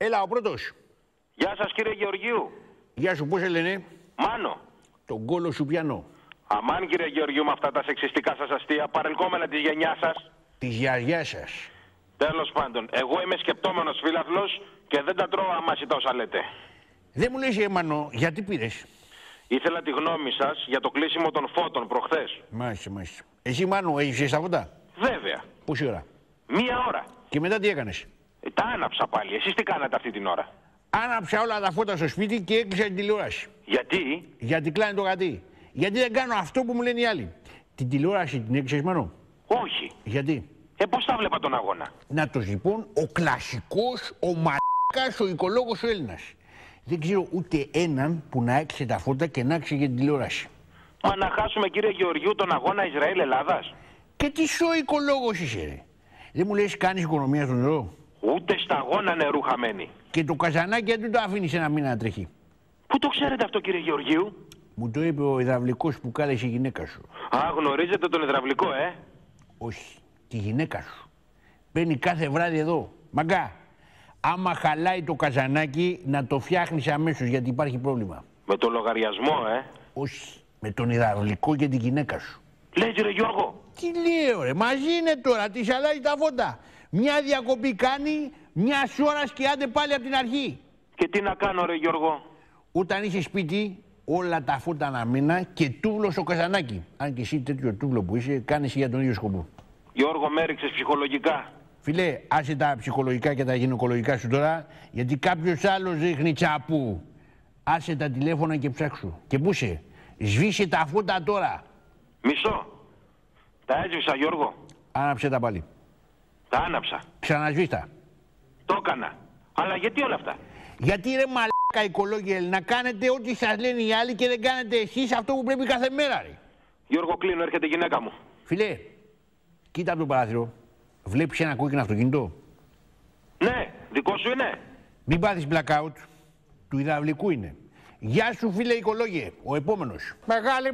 Έλα, ο πρώτος. Γεια σας κύριε Γεωργίου. Γεια σου, πώς σε λένε? Μάνο. Τον κόλο σου πιανώ. Αμάν κύριε Γεωργίου με αυτά τα σεξιστικά σας αστεία, παρελκόμενα της γενιάς σας. Της γιαγιάς σας. Τέλος πάντων, εγώ είμαι σκεπτόμενος φίλαθλος και δεν τα τρώω αμάσι τα όσα λέτε. Δεν μου λες, Μανώ, γιατί πήρες? Ήθελα τη γνώμη σας για το κλείσιμο των φώτων προχθές. Μάλιστα. Εσύ, Μάνω, έχεις τα φώτα? Βέβαια. Πόση ώρα? 1 ώρα. Και μετά τι έκανες? Τα άναψα πάλι. Εσείς τι κάνατε αυτή την ώρα? Άναψα όλα τα φώτα στο σπίτι και έκλεισα την τηλεόραση. Γιατί? Γιατί κλάνει το γατί. Γιατί δεν κάνω αυτό που μου λένε οι άλλοι. Την τηλεόραση την έκλεισες, Μανώ? Όχι. Γιατί? Πώς τα βλέπα τον αγώνα? Να το λοιπόν, ο κλασικός, ο μαλάκας, ο οικολόγος ο Έλληνας. Δεν ξέρω ούτε έναν που να έκλεισε τα φώτα και να έκλεισε για την τηλεόραση. Μα να χάσουμε κύριε Γεωργίου τον αγώνα Ισραήλ-Ελλάδας? Και τι σο οικολόγος είσαι, ρε? Δεν μου λες κάνεις οικονομία στο νερό? Ούτε στα αγώνα νερού χαμένοι. Και το καζανάκι δεν το αφήνεις ένα μήνα να τρέχει? Πού το ξέρετε αυτό κύριε Γεωργίου? Μου το είπε ο υδραυλικός που κάλεσε η γυναίκα σου. Α, γνωρίζετε τον υδραυλικό, Όχι, τη γυναίκα σου. Παίρνει κάθε βράδυ εδώ. Μαγκά, άμα χαλάει το καζανάκι να το φτιάχνεις αμέσως γιατί υπάρχει πρόβλημα. Με το λογαριασμό, Όχι, με τον υδραυλικό και τη γυναίκα σου. Λέει ρε Γιώργο. Τι λέω ρε, μαζί είναι τώρα, της αλλάζει τα φώτα. Μια διακοπή κάνει, μια ώρα και άντε πάλι από την αρχή. Και τι να κάνω ρε Γιώργο? Όταν είσαι σπίτι, όλα τα φώτα αναμένα και τούβλο στο καζανάκι. Αν και εσύ τέτοιο τούβλο που είσαι, κάνεις για τον ίδιο σκοπό. Γιώργο, με έριξες ψυχολογικά. Φιλέ, άσε τα ψυχολογικά και τα γυναικολογικά σου τώρα, γιατί κάποιος άλλος ρίχνει τσαπού. Άσε τα τηλέφωνα και ψάξου. Και πού είσαι? Σβήσε τα φώτα τώρα. Μισό. Τα έσβησα Γιώργο. Άναψε τα πάλι. Τα άναψα. Ξανασβήστα. Το έκανα. Αλλά γιατί όλα αυτά? Γιατί ρε μαλάκα οικολόγοι να κάνετε ό,τι σας λένε οι άλλοι και δεν κάνετε εσείς αυτό που πρέπει κάθε μέρα, ρε. Γιώργο, κλείνω, έρχεται η γυναίκα μου. Φιλέ, κοίτα από το παράθυρο. Βλέπεις ένα κόκκινο αυτοκίνητο? Ναι, δικό σου είναι? Μην πάθεις blackout. Του υδραυλικού είναι. Γεια σου φίλε οικολόγε, ο επόμενος. Μεγάλη